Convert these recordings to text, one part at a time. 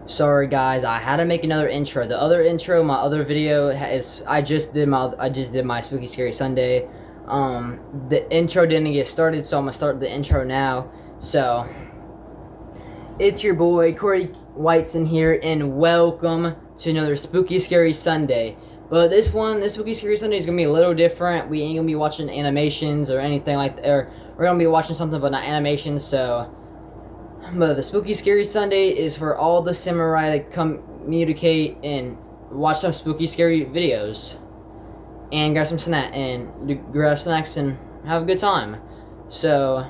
Sorry guys, I had to make another intro. The other intro, my other video is I just did my Spooky Scary Sunday. The intro didn't get started, so I'm gonna start the intro now. So it's your boy Corey Whiteson here, and welcome to another Spooky Scary Sunday. But this Spooky Scary Sunday is gonna be a little different. We ain't gonna be watching animations or anything like that. Or we're gonna be watching something, but not animations. But the Spooky Scary Sunday is for all the samurai to communicate and watch some spooky scary videos and grab some snacks and have a good time. So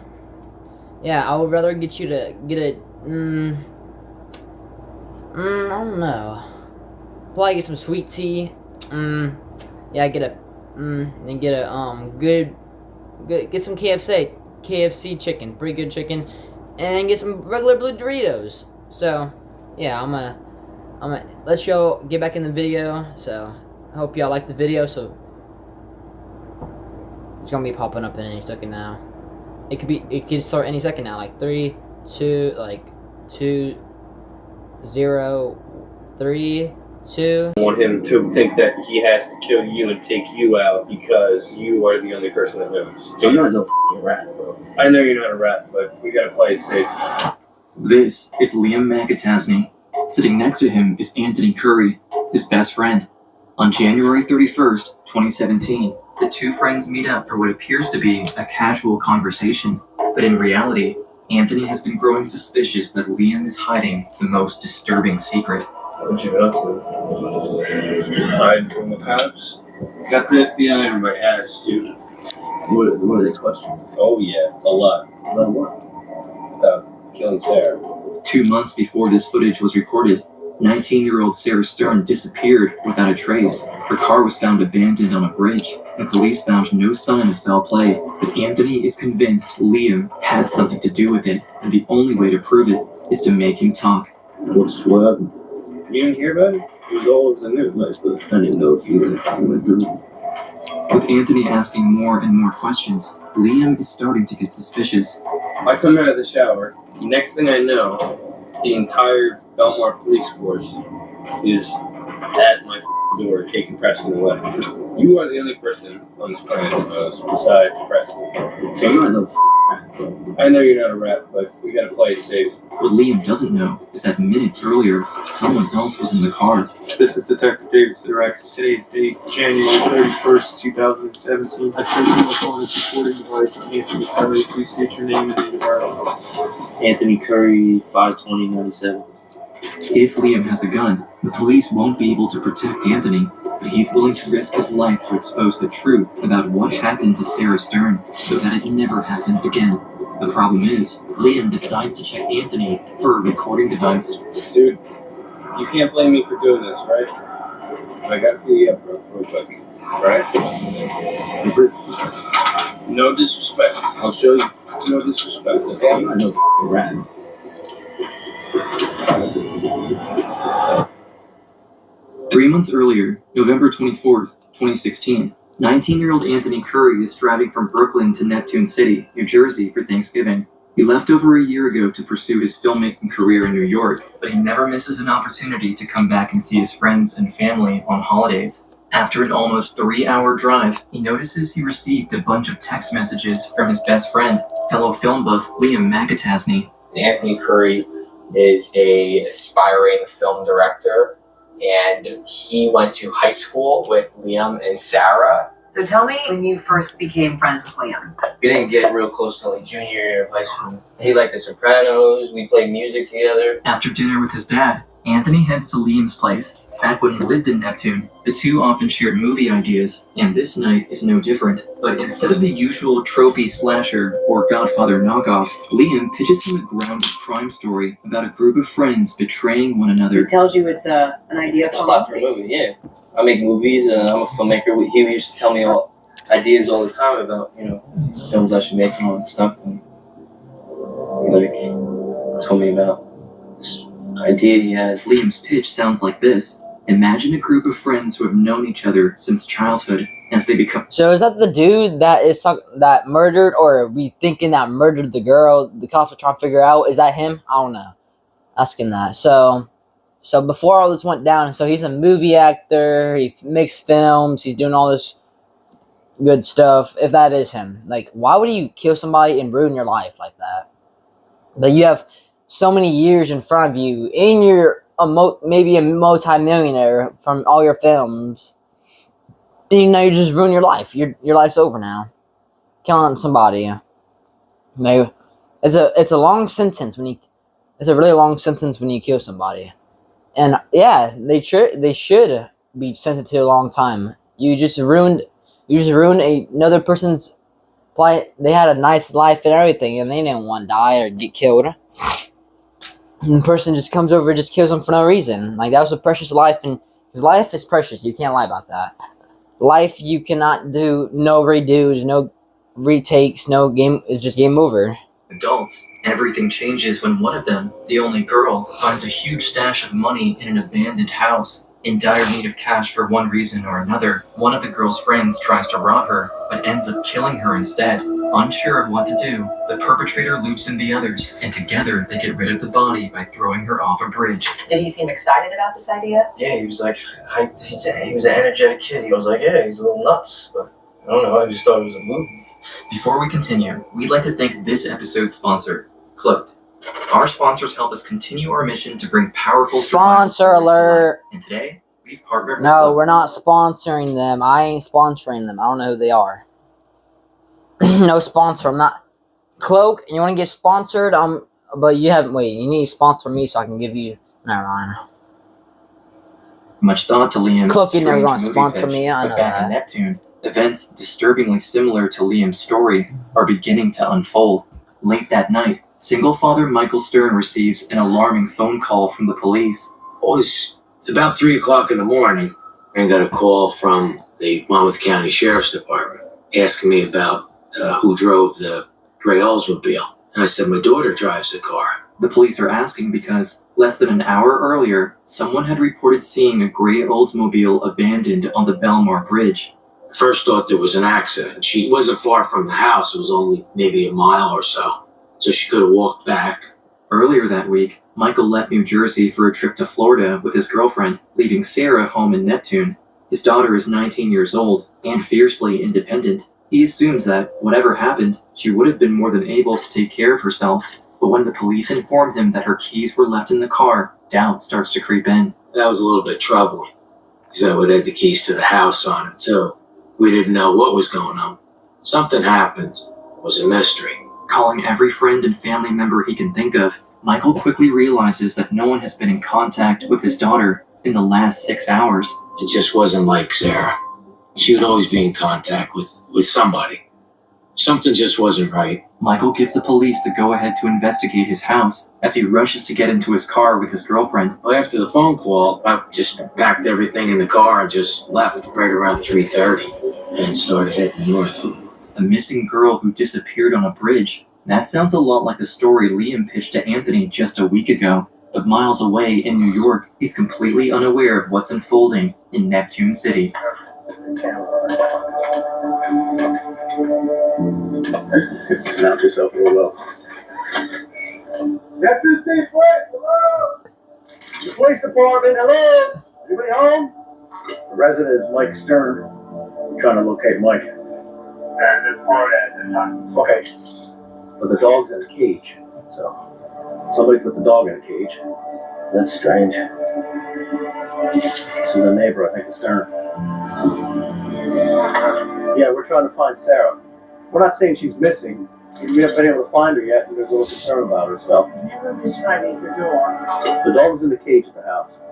yeah, I would rather get you to get a I don't know. Probably get some sweet tea. Yeah, get a and get a good get some KFC chicken, pretty good chicken. And get some regular blue Doritos. So, yeah, I'm gonna let y'all get back in the video. So, I hope y'all like the video. So, it's gonna be popping up in any second now. It could start any second now. Like 3, 2, 0, 3, 2. I want him to think that he has to kill you and take you out because you are the only person that knows. So you're not no f***ing rat, bro. I know you're not a rat, but we gotta play it safe. This is Liam McAtasney. Sitting next to him is Anthony Curry, his best friend. On January 31st, 2017, the two friends meet up for what appears to be a casual conversation. But in reality, Anthony has been growing suspicious that Liam is hiding the most disturbing secret. What you been up to? Hiding from the cops? Got the FBI on my ass, dude. What are they questioning? Oh yeah, a lot. About what? About killing Sarah. 2 months before this footage was recorded, 19-year-old Sarah Stern disappeared without a trace. Her car was found abandoned on a bridge, and police found no sign of foul play. But Anthony is convinced Liam had something to do with it, and the only way to prove it is to make him talk. What happened? You didn't hear about it? It was all over the news. Nice, but I didn't know if you went through. With Anthony asking more and more questions, Liam is starting to get suspicious. I come out of the shower. Next thing I know, the entire Belmar police force is at my door taking Preston away. You are the only person on this planet that knows besides Preston. So you're not no rat, bro. I know you're not a rat, but we gotta play it safe. What Liam doesn't know is that minutes earlier, someone else was in the car. This is Detective Davis Direct. Today's date, January 31st, 2017. I put you on the phone and supporting device of Anthony Curry. Please state your name and date of birth. Anthony Curry, 5/20/97. If Liam has a gun, the police won't be able to protect Anthony, but he's willing to risk his life to expose the truth about what happened to Sarah Stern so that it never happens again. The problem is, Liam decides to check Anthony for a recording device. Dude, you can't blame me for doing this, right? I gotta fill you up real quick, right? No disrespect. I'll show you. No disrespect, okay? I'm not no f***ing rat. 3 months earlier, November 24th, 2016, 19-year-old Anthony Curry is driving from Brooklyn to Neptune City, New Jersey for Thanksgiving. He left over a year ago to pursue his filmmaking career in New York, but he never misses an opportunity to come back and see his friends and family on holidays. After an almost 3-hour drive, he notices he received a bunch of text messages from his best friend, fellow film buff Liam McAtasney. Anthony Curry is an aspiring film director, and he went to high school with Liam and Sarah. So tell me when you first became friends with Liam. We didn't get real close till like junior year of high school. He liked The Sopranos, we played music together. After dinner with his dad, Anthony heads to Liam's place. Back when he lived in Neptune, the two often shared movie ideas, and this night is no different. But instead of the usual tropey slasher or Godfather knockoff, Liam pitches him a grounded crime story about a group of friends betraying one another. He tells you it's an idea for Plot for a movie, yeah. I make movies, I'm a filmmaker. He used to tell me ideas all the time about, films I should make and all that stuff. And he told me about this idea he had. Liam's pitch sounds like this. Imagine a group of friends who have known each other since childhood as they become... So is that the dude that murdered, or are we thinking that murdered the girl? The cops are trying to figure out. Is that him? I don't know. Asking that. So So before all this went down, so he's a movie actor, he makes films, he's doing all this good stuff, if that is him. Like, why would you kill somebody and ruin your life like that? That you have so many years in front of you, and you're maybe a multi-millionaire from all your films, and you know you just ruin your life. Your life's over now. Killing somebody. Like, it's a long sentence when you. It's a really long sentence when you kill somebody. And yeah, they should be sentenced to a long time. You just ruined another person's life. They had a nice life and everything, and they didn't want to die or get killed. And the person just comes over and just kills them for no reason. Like, that was a precious life, and his life is precious. You can't lie about that. Life, you cannot do no redos, no retakes, no game. It's just game over. Adults, everything changes when one of them, the only girl, finds a huge stash of money in an abandoned house. In dire need of cash for one reason or another, one of the girl's friends tries to rob her, but ends up killing her instead. Unsure of what to do, the perpetrator loops in the others, and together they get rid of the body by throwing her off a bridge. Did he seem excited about this idea? Yeah, he was like, he was an energetic kid. He was like, yeah, he's a little nuts, but I don't know, I just thought it was a movie. Before we continue, we'd like to thank this episode's sponsor, Cloaked. Our sponsors help us continue our mission to bring powerful Sponsor alert! And today, we've partnered with No, Cloaked. we're not sponsoring them. I ain't sponsoring them. I don't know who they are. No sponsor. I'm not. Cloak, you want to get sponsored? But you haven't. Wait, you need to sponsor me so I can give you. Never mind. Much thought to Liam's Cloak, you never strange gonna movie sponsor pitch, me. I but know back that. in Neptune, events disturbingly similar to Liam's story are beginning to unfold. Late that night, single father Michael Stern receives an alarming phone call from the police. It was about 3 o'clock in the morning, and got a call from the Monmouth County Sheriff's Department asking me about who drove the gray Oldsmobile. And I said, my daughter drives the car. The police are asking because, less than an hour earlier, someone had reported seeing a gray Oldsmobile abandoned on the Belmar Bridge. I first thought there was an accident. She wasn't far from the house. It was only maybe a mile or so. So she could have walked back. Earlier that week, Michael left New Jersey for a trip to Florida with his girlfriend, leaving Sarah home in Neptune. His daughter is 19 years old and fiercely independent. He assumes that, whatever happened, she would have been more than able to take care of herself. But when the police informed him that her keys were left in the car, doubt starts to creep in. That was a little bit troubling, because I would have the keys to the house on it too. We didn't know what was going on. Something happened. It was a mystery. Calling every friend and family member he can think of, Michael quickly realizes that no one has been in contact with his daughter in the last 6 hours. It just wasn't like Sarah. She would always be in contact with somebody. Something just wasn't right. Michael gives the police the go-ahead to investigate his house as he rushes to get into his car with his girlfriend. Well, after the phone call, I just packed everything in the car and just left right around 3:30 and started heading north. A missing girl who disappeared on a bridge. That sounds a lot like the story Liam pitched to Anthony just a week ago. But miles away in New York, he's completely unaware of what's unfolding in Neptune City. Mount yourself real well. Neptune City Police, hello! The police department, hello! Anybody home? The resident is Mike Stern. I'm trying to locate Mike. Okay. But the dog's in a cage. So, somebody put the dog in a cage. That's strange. This is a neighbor, I think, of Stern. Yeah, we're trying to find Sarah. We're not saying she's missing. We haven't been able to find her yet, and there's a little concern about her, so. The dog was in the cage at the house.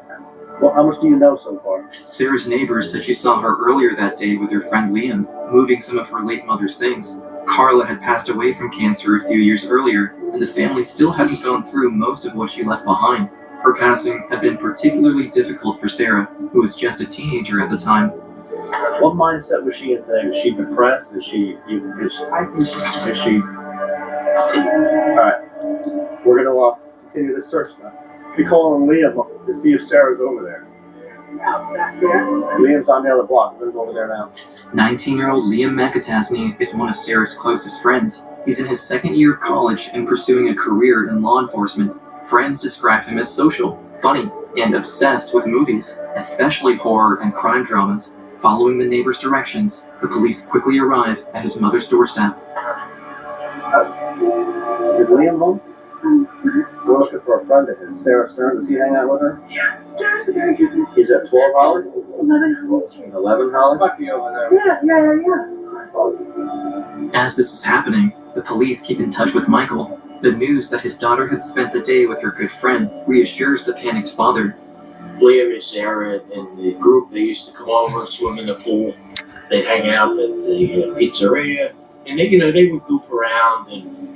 Well, how much do you know so far? Sarah's neighbors said she saw her earlier that day with her friend Liam, moving some of her late mother's things. Carla had passed away from cancer a few years earlier, and the family still hadn't gone through most of what she left behind. Her passing had been particularly difficult for Sarah, who was just a teenager at the time. What mindset was she in today? Was she depressed? Is she? I think she. Is she? All right, we're gonna continue this search now. Be calling Liam to see if Sarah's over there. Liam's on the other block. We're gonna go over there now. 19-year-old Liam McAtasney is one of Sarah's closest friends. He's in his second year of college and pursuing a career in law enforcement. Friends describe him as social, funny, and obsessed with movies, especially horror and crime dramas. Following the neighbor's directions, the police quickly arrive at his mother's doorstep. Is Liam home? We're looking for a friend of his, Sarah Stern. Does he hang out with her? Yes, Sarah's a very good. He's at 12 Holly? 11 Holly Street. 11 Holly? Yeah. As this is happening, the police keep in touch with Michael. The news that his daughter had spent the day with her good friend reassures the panicked father. Liam and Sarah and the group, they used to come over, swim in the pool. They'd hang out at the pizzeria, and they would goof around and,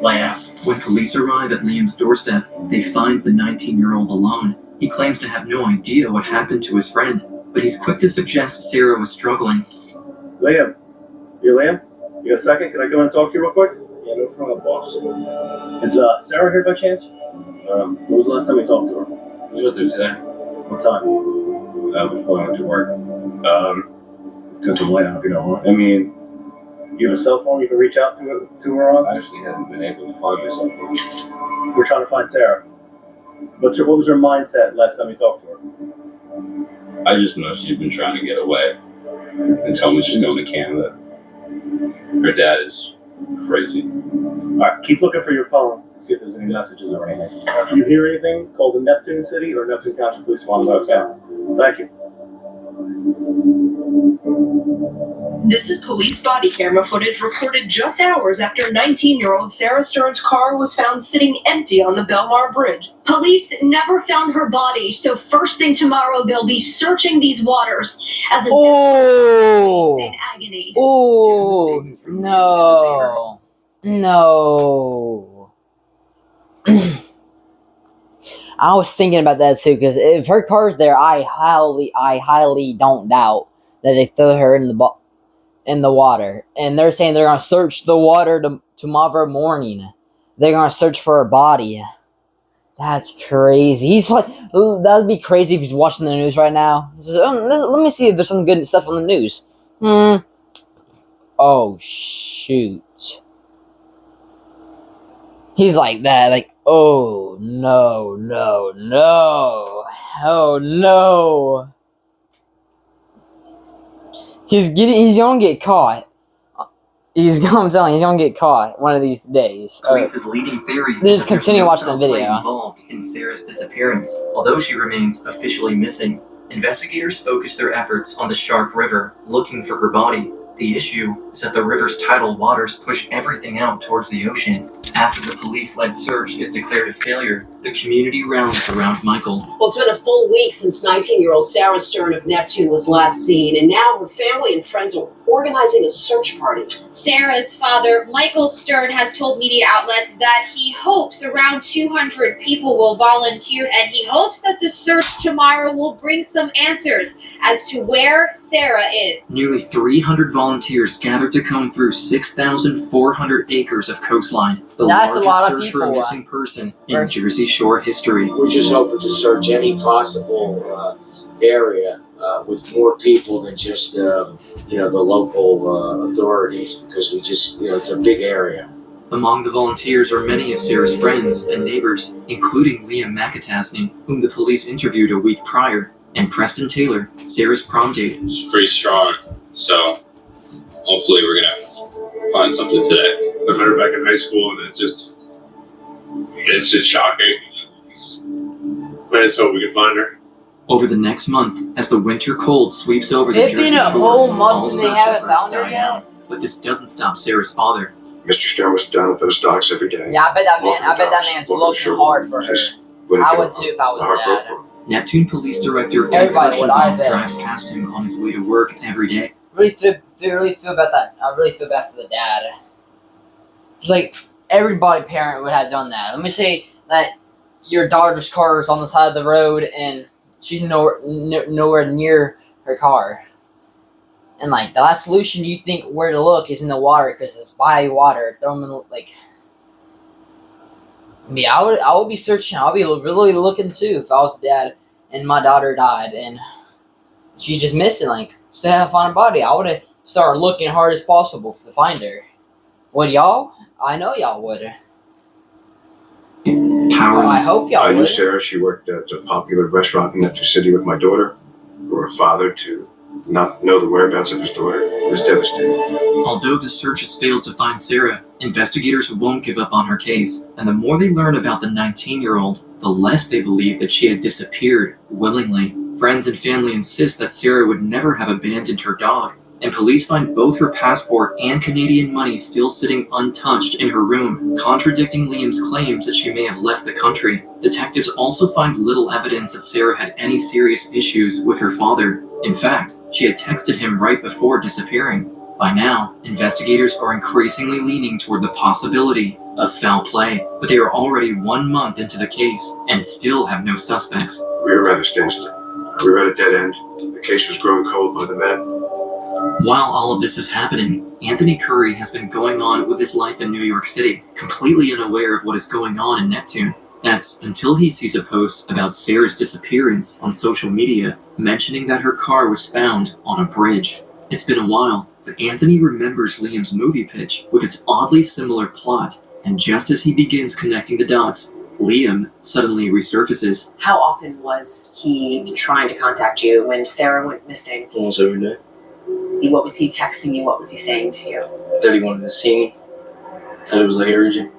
laugh. When police arrive at Liam's doorstep, they find the 19-year-old alone. He claims to have no idea what happened to his friend, but he's quick to suggest Sarah was struggling. Liam? You Liam? You got a second? Can I come in and talk to you real quick? Yeah, no problem, boss. Is Sarah here by chance? When was the last time you talked to her? I was with her today. What time? Before I went to work. Because I'm late, if you don't want. I mean, you have a cell phone you can reach out to her on? I actually haven't been able to find my cell phone. We're trying to find Sarah. What was her mindset last time you talked to her? I just know she's been trying to get away and tell me she's going to Canada. Her dad is crazy. Alright, keep looking for your phone to see if there's any messages or anything. You hear anything, call the Neptune City or Neptune Township Police want to let us know. Thank you. This is police body camera footage recorded just hours after 19-year-old Sarah Stern's car was found sitting empty on the Belmar Bridge. Police never found her body, so first thing tomorrow they'll be searching these waters as a in agony. Oh, no. No. I was thinking about that too, because if her car's there, I highly don't doubt that they threw her in the water. And they're saying they're gonna search the water tomorrow morning. They're gonna search for her body. That's crazy. He's like, that'd be crazy if he's watching the news right now. Let me see if there's some good stuff on the news. Oh shoot. He's like that, like, oh no. Oh no. He's gonna get caught. I'm telling you, he's gonna get caught one of these days. Police's leading theory Just is that continue there's watching no the foul play video. involved in Sarah's disappearance, although she remains officially missing. Investigators focus their efforts on the Shark River, looking for her body. The issue is that the river's tidal waters push everything out towards the ocean. After the police-led search is declared a failure, the community rallies around Michael. Well, it's been a full week since 19-year-old Sarah Stern of Neptune was last seen, and now her family and friends are organizing a search party. Sarah's father, Michael Stern, has told media outlets that he hopes around 200 people will volunteer, and he hopes that the search tomorrow will bring some answers as to where Sarah is. Nearly 300 volunteers gathered to comb through 6,400 acres of coastline, the That's largest a lot of search for a people. missing person in Jersey Shore history. We're just hoping to search any possible area with more people than just the local authorities, because we just it's a big area. Among the volunteers are many of Sarah's friends and neighbors, including Liam McAtasney, whom the police interviewed a week prior, and Preston Taylor, Sarah's prom date. She's pretty strong, so hopefully we're gonna find something today. I met her back in high school, and it's just shocking. But I just hope we can find her. Over the next month, as the winter cold sweeps over the It's Jersey been a Shore, whole month all and they search haven't efforts found her die yet? down. But this doesn't stop Sarah's father. Mr. Stern was down with those dogs every day. Yeah, I bet that man's looking hard for her. I would too if I was dad. Neptune Police Director Ed Everybody would, I Kirschenbaum bet. drives past him on his way to work every day. Really feel about that. I really feel bad for the dad. It's like everybody parent would have done that. Let me say that your daughter's car is on the side of the road and she's nowhere near her car. And like the last solution you think where to look is in the water because it's by water. Throw them in like. Yeah, I would be searching. I'll be really looking too if I was dad and my daughter died and she's just missing. Like, still haven't found her body. I would have started looking hard as possible to find her. Would y'all? I know y'all would. I hope y'all I knew would. Sarah. She worked at a popular restaurant in Neptune City with my daughter. For her father to not know the whereabouts of his daughter was devastating. Although the search has failed to find Sarah, investigators won't give up on her case, and the more they learn about the 19-year-old, the less they believe that she had disappeared willingly. Friends and family insist that Sarah would never have abandoned her dog, and police find both her passport and Canadian money still sitting untouched in her room, contradicting Liam's claims that she may have left the country. Detectives also find little evidence that Sarah had any serious issues with her father. In fact, she had texted him right before disappearing. By now, investigators are increasingly leaning toward the possibility of foul play, but they are already 1 month into the case and still have no suspects. We were rather standstill. We were at a dead end. The case was growing cold by the minute. While all of this is happening, Anthony Curry has been going on with his life in New York City, completely unaware of what is going on in Neptune. That's until he sees a post about Sarah's disappearance on social media, mentioning that her car was found on a bridge. It's been a while, but Anthony remembers Liam's movie pitch with its oddly similar plot, and just as he begins connecting the dots, Liam suddenly resurfaces. How often was he trying to contact you when Sarah went missing? Almost every day. What was he texting you? What was he saying to you? That he wanted to see me. That it was like urgent.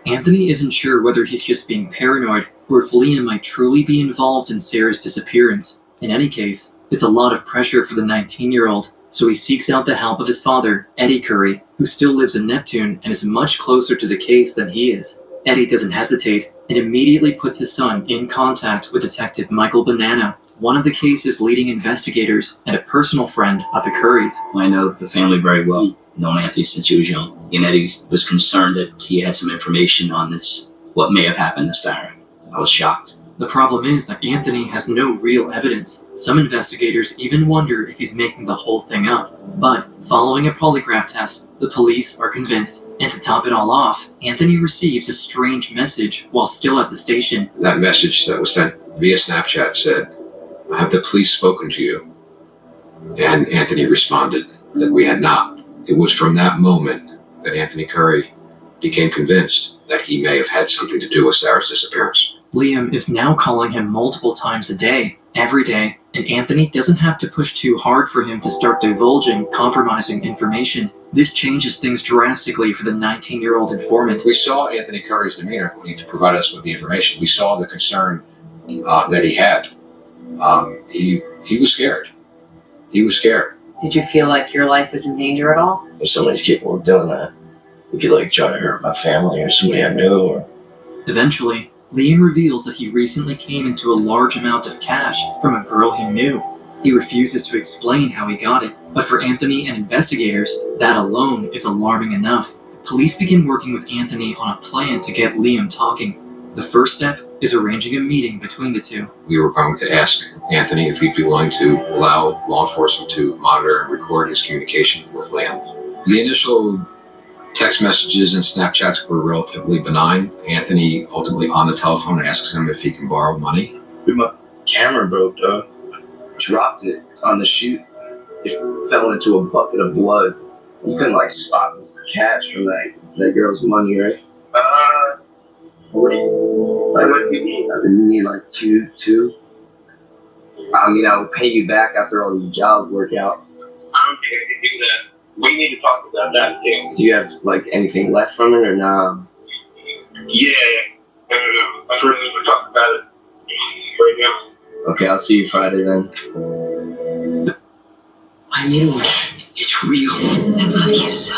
Anthony isn't sure whether he's just being paranoid or if Liam might truly be involved in Sarah's disappearance. In any case, it's a lot of pressure for the 19-year-old, so he seeks out the help of his father, Eddie Curry, who still lives in Neptune and is much closer to the case than he is. Eddie doesn't hesitate and immediately puts his son in contact with Detective Michael Bonanno, one of the case's leading investigators and a personal friend of the Currys. I know the family very well, known Anthony since he was young, and Eddie was concerned that he had some information on this, what may have happened to Sarah. I was shocked. The problem is that Anthony has no real evidence. Some investigators even wonder if he's making the whole thing up. But, following a polygraph test, the police are convinced. And to top it all off, Anthony receives a strange message while still at the station. That message that was sent via Snapchat said, "Have the police spoken to you?" And Anthony responded that we had not. It was from that moment that Anthony Curry became convinced that he may have had something to do with Sarah's disappearance. Liam is now calling him multiple times a day, every day, and Anthony doesn't have to push too hard for him to start divulging compromising information. This changes things drastically for the 19-year-old informant. We saw Anthony Curry's demeanor when he provided us with the information. We saw the concern that he had. He was scared. He was scared. Did you feel like your life was in danger at all? If somebody's capable of doing that, we could like try to hurt my family or somebody I knew or... Eventually, Liam reveals that he recently came into a large amount of cash from a girl he knew. He refuses to explain how he got it, but for Anthony and investigators, that alone is alarming enough. Police begin working with Anthony on a plan to get Liam talking. The first step is arranging a meeting between the two. We were going to ask Anthony if he'd be willing to allow law enforcement to monitor and record his communication with Liam. The initial text messages and Snapchats were relatively benign. Anthony ultimately on the telephone asks him if he can borrow money. My camera broke, dog. Dropped it on the shoot. It fell into a bucket of blood. You couldn't spot the cash from that girl's money, right? What do you need? Two. I mean, I'll pay you back after all these jobs work out. I don't think I can do that. We need to talk about that too. Do you have anything left from it or nah? Yeah. No. I'm sure we'll talk about it right now. Okay, I'll see you Friday then. I knew it's real. I love you so.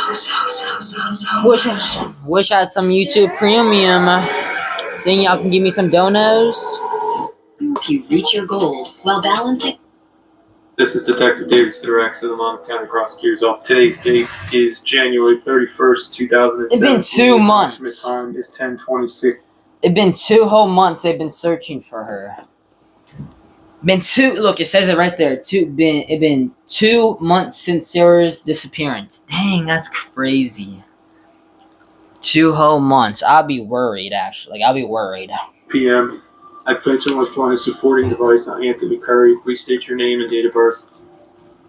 Wish I had some YouTube Premium. Then y'all can give me some donos. Help you reach your goals while balancing. This is Detective David Sidorak of the Monmouth County Prosecutor's Office. Today's date is January 31st, 2007. It's been 2 months. Time is 10:26. It's been 2 whole months they've been searching for her. Look, it says it right there. It's been 2 months since Sarah's disappearance. Dang, that's crazy. 2 whole months. I'll be worried, actually. I'll be worried. PM. I pledge an electronic supporting device on Anthony Curry. Please state your name and date of birth.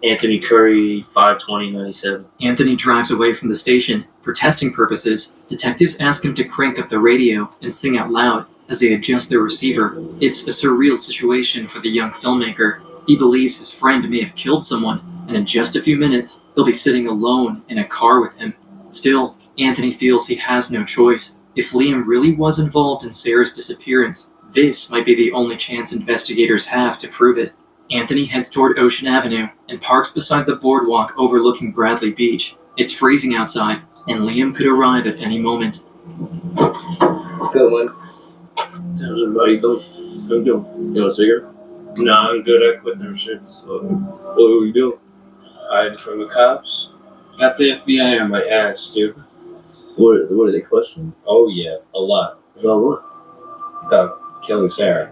Anthony Curry, 5/20/97. Anthony drives away from the station. For testing purposes, detectives ask him to crank up the radio and sing out loud as they adjust their receiver. It's a surreal situation for the young filmmaker. He believes his friend may have killed someone, and in just a few minutes, he'll be sitting alone in a car with him. Still, Anthony feels he has no choice. If Liam really was involved in Sarah's disappearance, this might be the only chance investigators have to prove it. Anthony heads toward Ocean Avenue and parks beside the boardwalk overlooking Bradley Beach. It's freezing outside, and Liam could arrive at any moment. Good one. How's everybody doing? How you doing? You want a cigarette? Nah, I'm good. I quit them shits. What were you doing? Hiding from the cops. Got the FBI on my ass, dude. What are they questioning? Oh yeah, a lot. About what? About killing Sarah.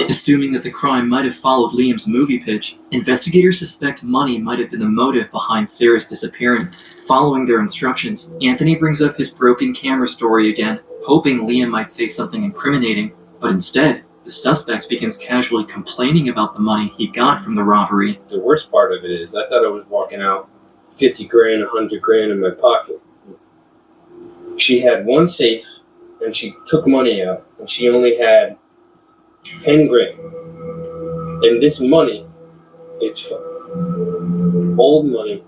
Assuming that the crime might have followed Liam's movie pitch, investigators suspect money might have been the motive behind Sarah's disappearance. Following their instructions, Anthony brings up his broken camera story again, hoping Liam might say something incriminating, but instead, the suspect begins casually complaining about the money he got from the robbery. The worst part of it is, I thought I was walking out 50 grand, 100 grand in my pocket. She had one safe, and she took money out, and she only had 10 grand. And this money, it's old money,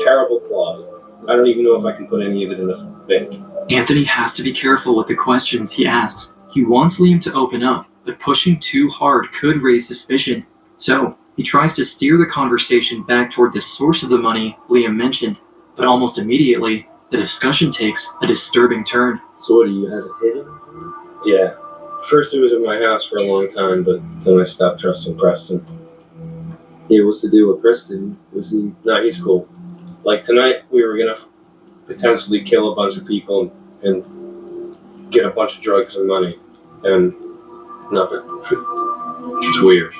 terrible quality. I don't even know if I can put any of it in the bank. Anthony has to be careful with the questions he asks. He wants Liam to open up, but pushing too hard could raise suspicion. So, he tries to steer the conversation back toward the source of the money Liam mentioned, but almost immediately, the discussion takes a disturbing turn. So what, do you have a hit him? Yeah. First it was at my house for a long time, but then I stopped trusting Preston. Yeah, what's the deal with Preston? Was he... No, he's cool. Like tonight, we were gonna potentially kill a bunch of people and get a bunch of drugs and money, and nothing. It's weird.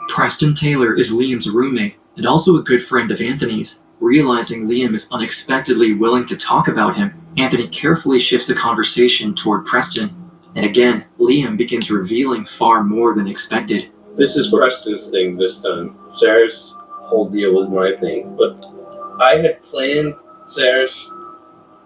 Preston Taylor is Liam's roommate, and also a good friend of Anthony's. Realizing Liam is unexpectedly willing to talk about him, Anthony carefully shifts the conversation toward Preston. And again, Liam begins revealing far more than expected. This is Preston's thing this time. Sarah's whole deal was my thing, but I had planned Sarah's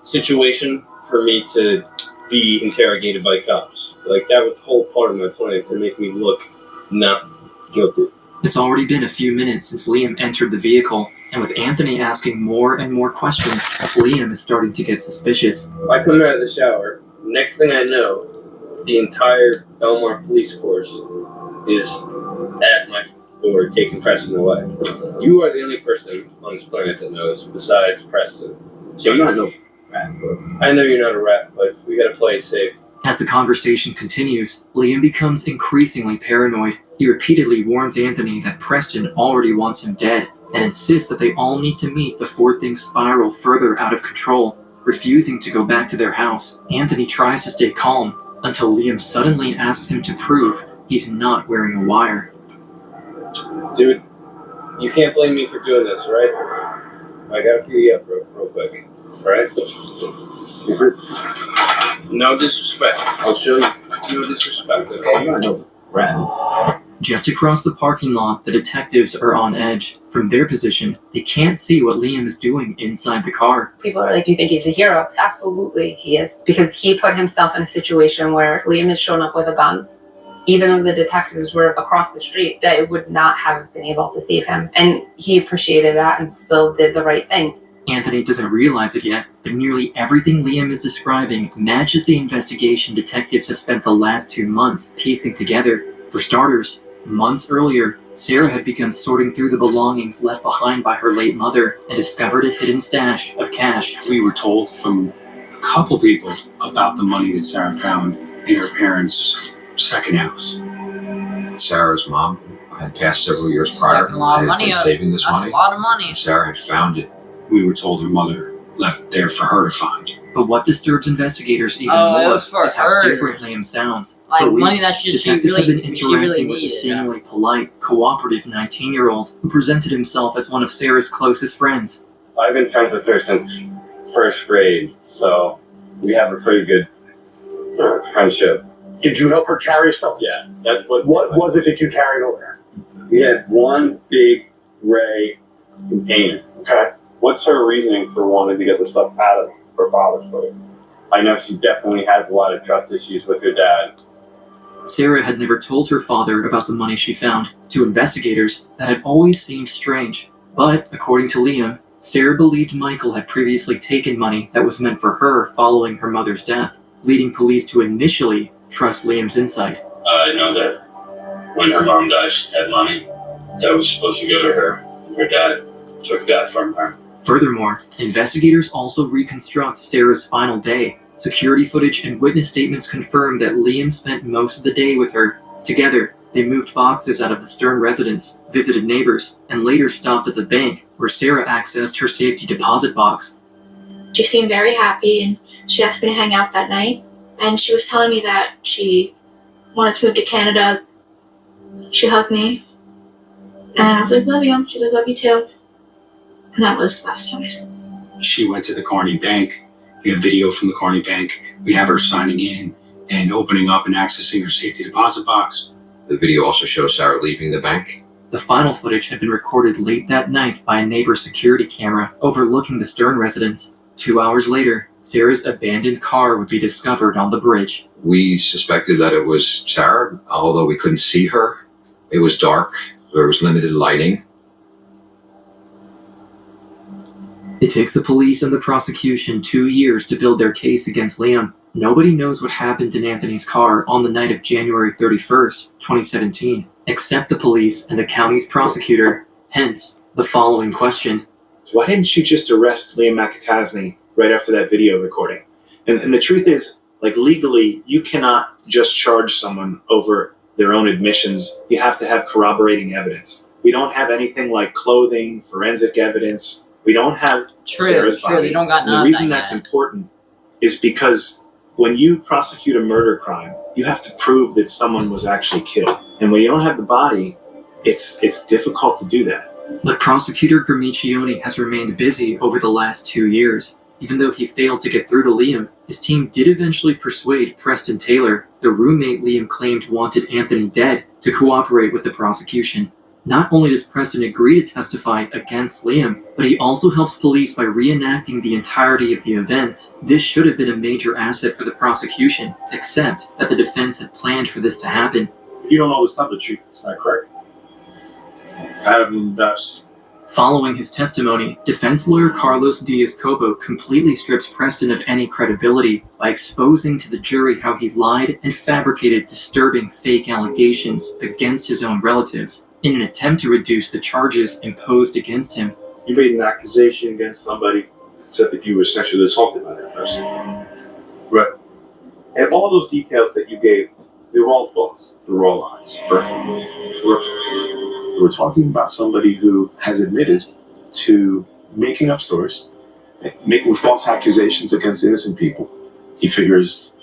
situation for me to be interrogated by cops. Like, that was the whole part of my plan, to make me look not guilty. It's already been a few minutes since Liam entered the vehicle, and with Anthony asking more and more questions, Liam is starting to get suspicious. I come out of the shower, next thing I know, the entire Belmar police force is at my door taking Preston away. You are the only person on this planet that knows, besides Preston. So I'm not no rat, bro. I know you're not a rat, but we gotta play it safe. As the conversation continues, Liam becomes increasingly paranoid. He repeatedly warns Anthony that Preston already wants him dead, and insists that they all need to meet before things spiral further out of control. Refusing to go back to their house, Anthony tries to stay calm, until Liam suddenly asks him to prove he's not wearing a wire. Dude, you can't blame me for doing this, right? I gotta cue you up real quick, alright? No disrespect. I'll show you. No disrespect, okay? I'm not no rat. Just across the parking lot, the detectives are on edge. From their position, they can't see what Liam is doing inside the car. People are like, do you think he's a hero? Absolutely, he is. Because he put himself in a situation where Liam has shown up with a gun. Even though the detectives were across the street, they would not have been able to save him. And he appreciated that and still did the right thing. Anthony doesn't realize it yet, but nearly everything Liam is describing matches the investigation detectives have spent the last 2 months piecing together. For starters, months earlier, Sarah had begun sorting through the belongings left behind by her late mother and discovered a hidden stash of cash. We were told from a couple people about the money that Sarah found in her parents' second house. Sarah's mom had passed several years prior. Had been saving this money. That's a lot of money. Sarah had found it. We were told her mother left there for her to find. But what disturbs investigators even more is how different Liam sounds. Like for weeks, money that detectives have been interacting with a seemingly polite, cooperative 19-year-old who presented himself as one of Sarah's closest friends. I've been friends with her since first grade, so we have a pretty good friendship. Did you help her carry stuff? Yeah, that's what. What was it that you carried over there? We had one big gray container. Okay. What's her reasoning for wanting to get the stuff out of her father's place? I know she definitely has a lot of trust issues with her dad. Sarah had never told her father about the money she found. To investigators, that had always seemed strange. But, according to Liam, Sarah believed Michael had previously taken money that was meant for her following her mother's death, leading police to initially trust Liam's insight. I know that when her mom died, she had money that was supposed to go to her. Her dad took that from her. Furthermore, investigators also reconstruct Sarah's final day. Security footage and witness statements confirm that Liam spent most of the day with her. Together, they moved boxes out of the Stern residence, visited neighbors, and later stopped at the bank, where Sarah accessed her safety deposit box. She seemed very happy, and she asked me to hang out that night. And she was telling me that she wanted to move to Canada. She hugged me, and I was like, love you. She's like, love you too. And that was the last time I saw her. She went to the Carney Bank. We have video from the Carney Bank. We have her signing in and opening up and accessing her safety deposit box. The video also shows Sarah leaving the bank. The final footage had been recorded late that night by a neighbor's security camera overlooking the Stern residence. 2 hours later, Sarah's abandoned car would be discovered on the bridge. We suspected that it was Sarah, although we couldn't see her. It was dark. There was limited lighting. It takes the police and the prosecution 2 years to build their case against Liam. Nobody knows what happened in Anthony's car on the night of January 31st, 2017, except the police and the county's prosecutor. Hence, the following question. Why didn't you just arrest Liam McAtasney right after that video recording? And the truth is, like, legally, you cannot just charge someone over their own admissions. You have to have corroborating evidence. We don't have anything like clothing, forensic evidence. We don't have Sarah's body. They don't got none the of reason that that's yet. important is because when you prosecute a murder crime, you have to prove that someone was actually killed. And when you don't have the body, it's difficult to do that. But prosecutor Gramiccioni has remained busy over the last 2 years. Even though he failed to get through to Liam, his team did eventually persuade Preston Taylor, the roommate Liam claimed wanted Anthony dead, to cooperate with the prosecution. Not only does Preston agree to testify against Liam, but he also helps police by reenacting the entirety of the events. This should have been a major asset for the prosecution, except that the defense had planned for this to happen. You don't always tell the truth. It's not correct. Adam does. Following his testimony, defense lawyer Carlos Diaz-Cobo completely strips Preston of any credibility by exposing to the jury how he lied and fabricated disturbing fake allegations against his own relatives in an attempt to reduce the charges imposed against him. You made an accusation against somebody, said that you were sexually assaulted by that person. Right. And all those details that you gave, they were all false. They were all lies. We're talking about somebody who has admitted to making up stories, making false accusations against innocent people. He figures,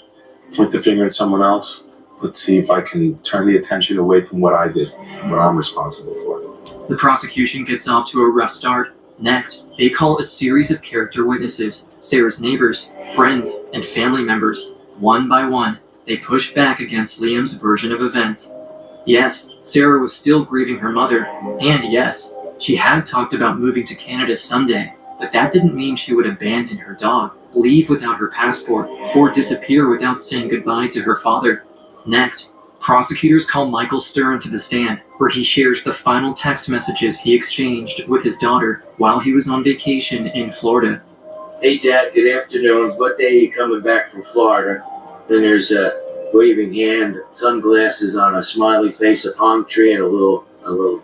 point the finger at someone else. Let's see if I can turn the attention away from what I did, what I'm responsible for. The prosecution gets off to a rough start. Next, they call a series of character witnesses, Sarah's neighbors, friends, and family members. One by one, they push back against Liam's version of events. Yes, Sarah was still grieving her mother, and yes, she had talked about moving to Canada someday, but that didn't mean she would abandon her dog, leave without her passport, or disappear without saying goodbye to her father. Next, prosecutors call Michael Stern to the stand, where he shares the final text messages he exchanged with his daughter while he was on vacation in Florida. Hey Dad, good afternoon. What day are you coming back from Florida? Then there's a waving hand, sunglasses on a smiley face, a palm tree, and a little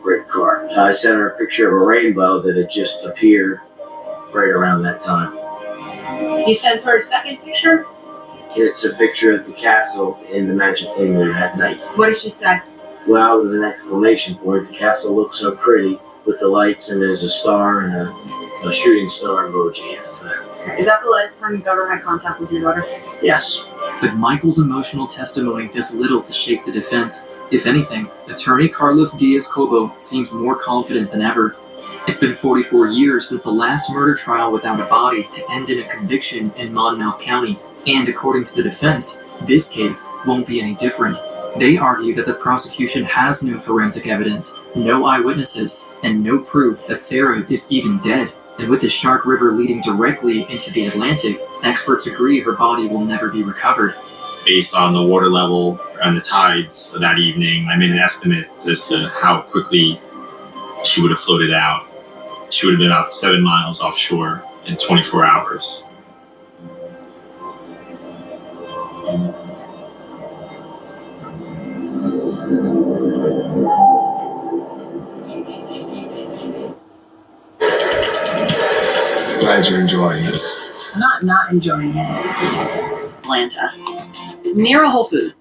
gray car. I sent her a picture of a rainbow that had just appeared right around that time. You sent her a second picture? It's a picture at the castle in the Magic Kingdom at night. What did she say? Well, with an exclamation point, the castle looks so pretty with the lights, and there's a star and a shooting star emoji. Is that the last time you've ever had contact with your daughter? Yes. But Michael's emotional testimony does little to shake the defense. If anything, attorney Carlos Diaz-Cobo seems more confident than ever. It's been 44 years since the last murder trial without a body to end in a conviction in Monmouth County, and according to the defense, this case won't be any different. They argue that the prosecution has no forensic evidence, no eyewitnesses, and no proof that Sarah is even dead. And with the Shark River leading directly into the Atlantic, experts agree her body will never be recovered. Based on the water level and the tides of that evening, I made an estimate as to how quickly she would have floated out. She would have been about 7 miles offshore in 24 hours. Glad you're enjoying this. I'm not enjoying it. Atlanta. Near a Whole Food.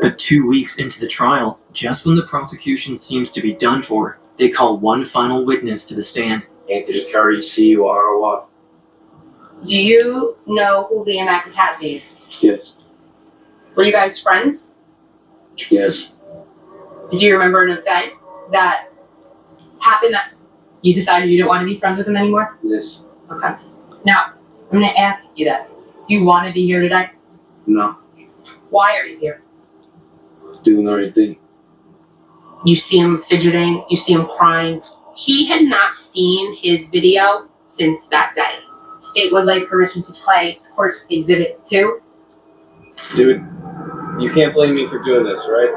But 2 weeks into the trial, just when the prosecution seems to be done for, they call one final witness to the stand. Anthony Curry, C-U-R-R-Y. Do you know who Liam McIntyre is? Yes. Were you guys friends? Yes. Do you remember an event that happened that you decided you didn't want to be friends with him anymore? Yes. Okay. Now, I'm going to ask you this. Do you want to be here today? No. Why are you here? Doing the right thing. You see him fidgeting, you see him crying. He had not seen his video since that day. State would like permission to play Court Exhibit 2. Dude, you can't blame me for doing this, right?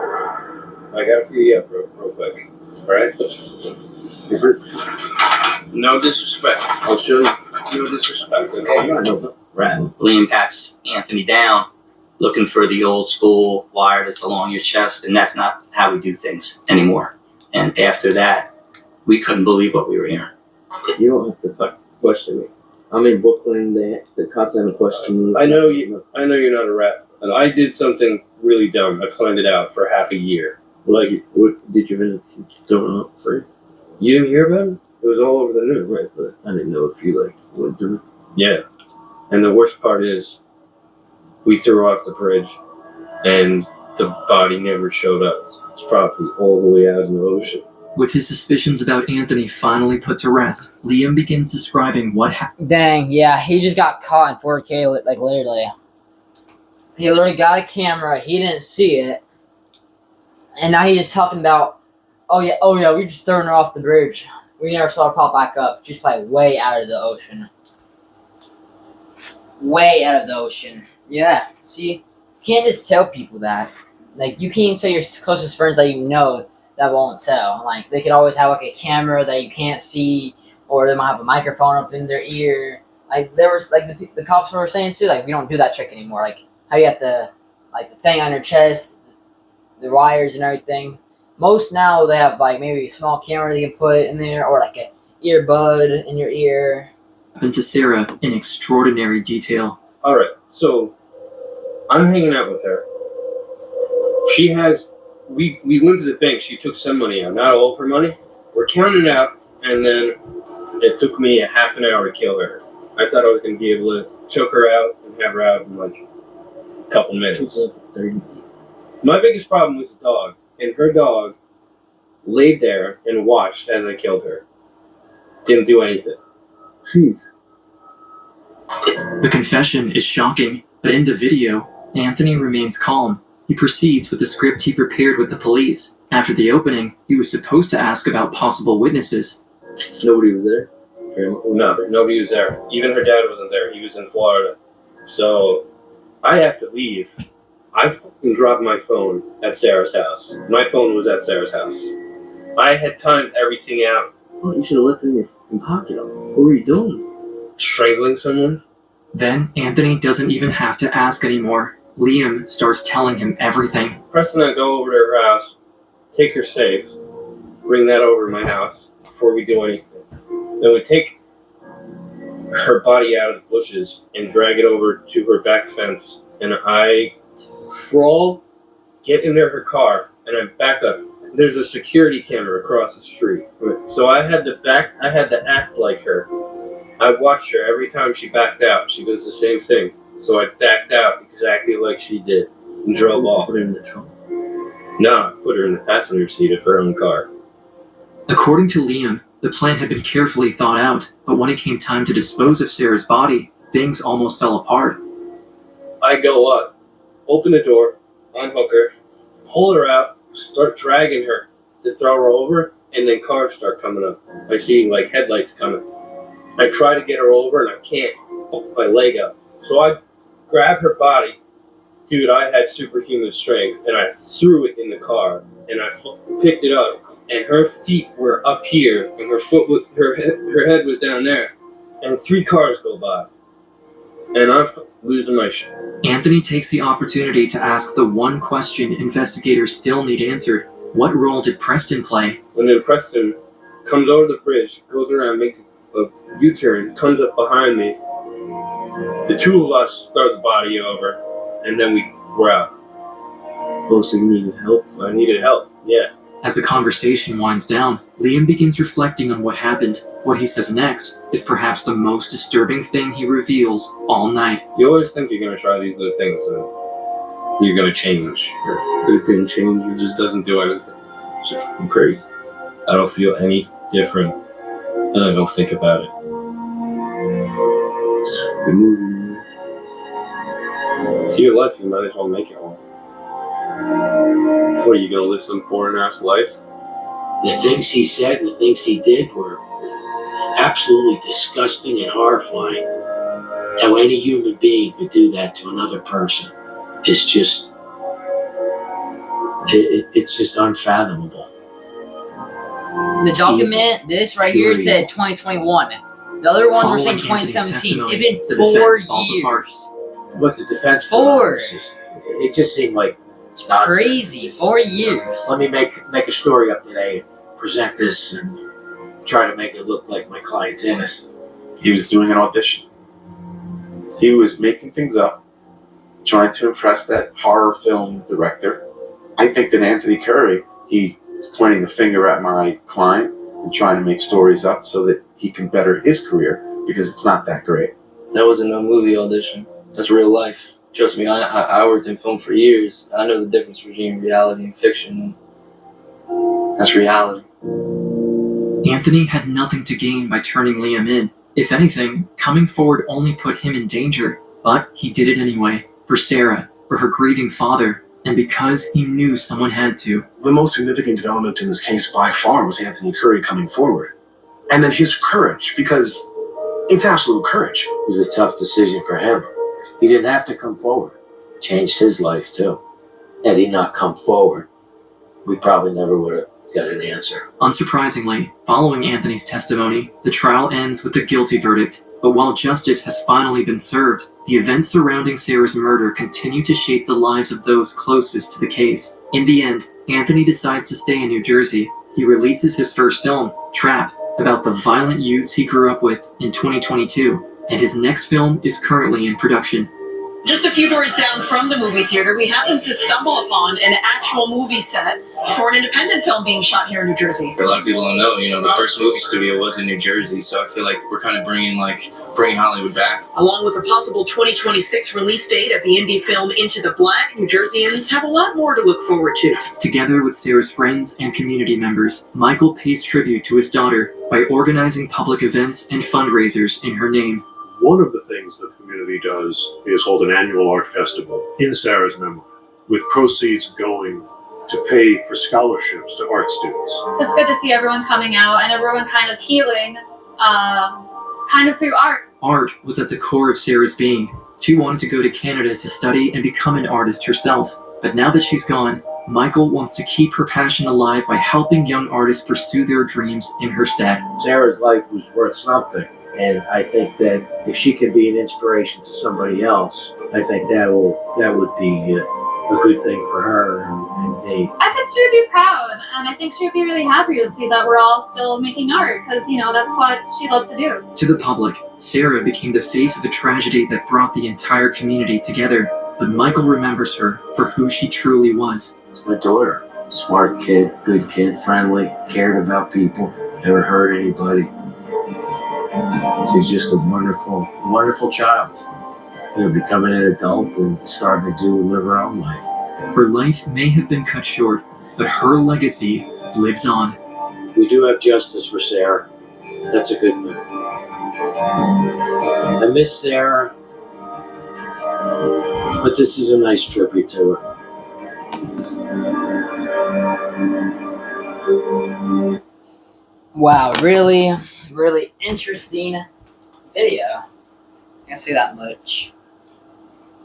I gotta clear you up real quick, alright? No disrespect. I'll show you. No disrespect, okay? Right. Liam pats Anthony down, looking for the old school wire that's along your chest, and that's not how we do things anymore. And after that, we couldn't believe what we were hearing. You don't have to question me. I'm in Brooklyn. The cops haven't questioned me. I know you're not a rat, and I did something really dumb. I planned it out for half a year. Like, what did you end up throwing up for? You didn't hear about it? It was all over the news. Right, but I didn't know if you went through it. Yeah, and the worst part is, we threw her off the bridge, and the body never showed up. It's probably all the way out in the ocean. With his suspicions about Anthony finally put to rest, Liam begins describing what happened. Dang, yeah, he just got caught in 4K, like literally. He literally got a camera, he didn't see it, and now he's just talking about, oh yeah, we just thrown her off the bridge. We never saw her pop back up. She's probably way out of the ocean. Way out of the ocean. Yeah, see, you can't just tell people that. Like, you can't tell your closest friends that you know that won't tell. Like, they could always have, like, a camera that you can't see, or they might have a microphone up in their ear. Like, there was, like, the cops were saying, too, like, we don't do that trick anymore. Like, how you have the thing on your chest, the wires and everything. Most now, they have, like, maybe a small camera they can put in there, or, like, an earbud in your ear. Happened to Sarah in extraordinary detail. Alright, so, I'm hanging out with her. She has... We went to the bank. She took some money out, not all of her money. We're counting it out, and then it took me a half an hour to kill her. I thought I was going to be able to choke her out and have her out in like a couple minutes. My biggest problem was the dog, and her dog laid there and watched as I killed her. Didn't do anything. Jeez. The confession is shocking, but in the video, Anthony remains calm. He proceeds with the script he prepared with the police. After the opening, he was supposed to ask about possible witnesses. Nobody was there? No, nobody was there. Even her dad wasn't there. He was in Florida. So, I have to leave. I fucking dropped my phone at Sarah's house. My phone was at Sarah's house. I had timed everything out. Well, you should have left it in your pocket. What were you doing? Strangling someone? Then, Anthony doesn't even have to ask anymore. Liam starts telling him everything. Preston and I go over to her house, take her safe, bring that over to my house before we do anything. Then we take her body out of the bushes and drag it over to her back fence, and I crawl, get into her car, and I back up. There's a security camera across the street. So I had to act like her. I watched her every time she backed out. She does the same thing. So I backed out exactly like she did and drove off. Put her in the trunk? No, I put her in the passenger seat of her own car. According to Liam, the plan had been carefully thought out, but when it came time to dispose of Sarah's body, things almost fell apart. I go up, open the door, unhook her, pull her out, start dragging her to throw her over, and then cars start coming up. I see like headlights coming. I try to get her over and I can't put my leg up. So I grab her body. Dude, I had superhuman strength and I threw it in the car and I picked it up and her feet were up here and her head was down there and 3 cars go by and I'm losing my shit. Anthony takes the opportunity to ask the one question investigators still need answered. What role did Preston play? And then Preston comes over the bridge, goes around, makes a U-turn, comes up behind me. The 2 of us throw the body over, and then we're out. Oh, so you needed help? I needed help, yeah. As the conversation winds down, Liam begins reflecting on what happened. What he says next is perhaps the most disturbing thing he reveals all night. You always think you're going to try these other things and you're going to change. It didn't change, it just doesn't do anything. It's just fucking crazy. I don't feel any different, and I don't think about it. It's a movie. It's your life, you might as well make it one. What, are you going to live some boring-ass life? The things he said and the things he did were absolutely disgusting and horrifying. How any human being could do that to another person is just, it's just unfathomable. The document, this right here said 2021. The other ones were saying 2017. It's been 4 years. What the defense 4. It just seemed like it's crazy. 4 years. Let me make a story up today, present this, and try to make it look like my client's innocent. He was doing an audition. He was making things up, trying to impress that horror film director. I think that Anthony Curry, he is pointing the finger at my client and trying to make stories up so that he can better his career because it's not that great. That wasn't no movie audition. That's real life. Trust me, I worked in film for years. I know the difference between reality and fiction. That's reality. Anthony had nothing to gain by turning Liam in. If anything, coming forward only put him in danger. But he did it anyway. For Sarah, for her grieving father, and because he knew someone had to. The most significant development in this case by far was Anthony Curry coming forward. And then his courage, because it's absolute courage. It was a tough decision for him. He didn't have to come forward. Changed his life too. Had he not come forward, we probably never would have got an answer. Unsurprisingly, following Anthony's testimony, the trial ends with a guilty verdict. But while justice has finally been served, the events surrounding Sarah's murder continue to shape the lives of those closest to the case. In the end, Anthony decides to stay in New Jersey. He releases his first film, Trap, about the violent youths he grew up with in 2022, and his next film is currently in production. Just a few doors down from the movie theater, we happened to stumble upon an actual movie set for an independent film being shot here in New Jersey. A lot of people don't know, the first movie studio was in New Jersey, so I feel like we're kind of bringing Hollywood back. Along with a possible 2026 release date of the indie film Into the Black, New Jerseyans have a lot more to look forward to. Together with Sarah's friends and community members, Michael pays tribute to his daughter by organizing public events and fundraisers in her name. One of the things that the community does is hold an annual art festival in Sarah's memory, with proceeds going to pay for scholarships to art students. It's good to see everyone coming out and everyone kind of healing, kind of through art. Art was at the core of Sarah's being. She wanted to go to Canada to study and become an artist herself. But now that she's gone, Michael wants to keep her passion alive by helping young artists pursue their dreams in her stead. Sarah's life was worth something. And I think that if she can be an inspiration to somebody else, I think that would be a good thing for her and me. I think she would be proud, and I think she would be really happy to see that we're all still making art, because, that's what she loved to do. To the public, Sarah became the face of a tragedy that brought the entire community together. But Michael remembers her for who she truly was. My daughter. Smart kid, good kid, friendly, cared about people, never hurt anybody. She's just a wonderful, wonderful child. Becoming an adult and starting to live her own life. Her life may have been cut short, but her legacy lives on. We do have justice for Sarah. That's a good thing. I miss Sarah, but this is a nice tribute to her. Wow, really, really interesting video. I can't say that much.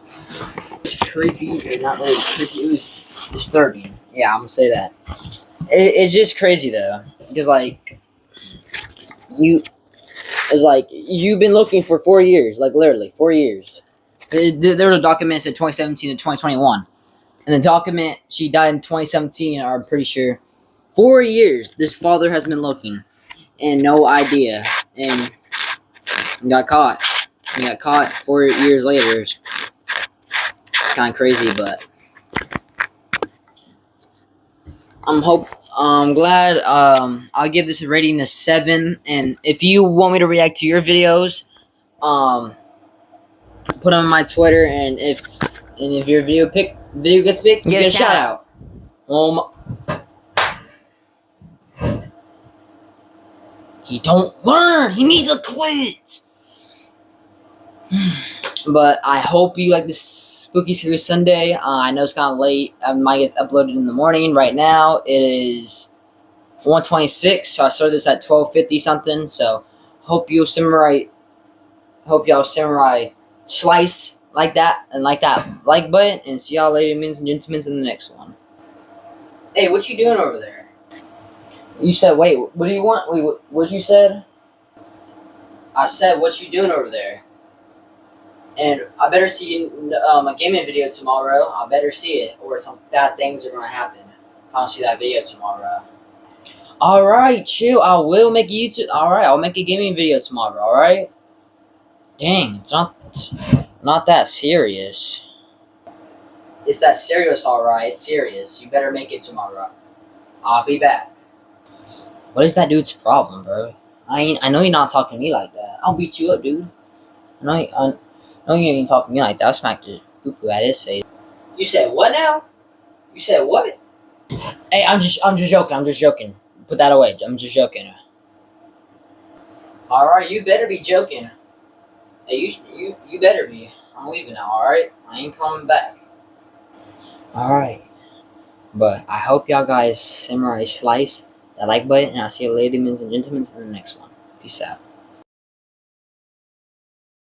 It was creepy, or not really creepy, it was disturbing. Yeah, I'm gonna say that. It's just crazy though, because like you've been looking for 4 years, like literally 4 years. There was a document that said 2017 to 2021, and the document she died in 2017. I'm pretty sure 4 years this father has been looking, and no idea, and got caught. He got caught 4 years later. It's kind of crazy, but I'm glad. I'll give this a rating of 7. And if you want me to react to your videos, put them on my Twitter. And if your video gets picked, you get a shout out. He don't learn. He needs to quit. But I hope you like this Spooky Scary Sunday. I know it's kind of late. Mine gets uploaded in the morning. Right now, it is 1:26. So I started this at 12:50 something. So hope y'all samurai slice like that and like that like button. And see y'all later, men and gentlemen, in the next one. Hey, what you doing over there? You said, wait, what do you want? Wait, what you said? I said, what you doing over there? And I better see a gaming video tomorrow. I better see it, or some bad things are gonna happen if I don't see that video tomorrow. Alright, chill. I will make a YouTube. Alright, I'll make a gaming video tomorrow, alright? Dang, it's not that serious. It's that serious, alright. It's serious. You better make it tomorrow. I'll be back. What is that dude's problem, bro? I know you're not talking to me like that. I'll beat you up, dude. I know you ain't talking to me like that. I smacked the poo-poo at his face. You said what now? You said what? Hey, I'm just joking. I'm just joking. Put that away. I'm just joking. Alright, you better be joking. Hey, you better be. I'm leaving now, alright? I ain't coming back. Alright. But I hope y'all guys samurai slice that like button, and I'll see you ladies and gentlemen in the next one. Peace out.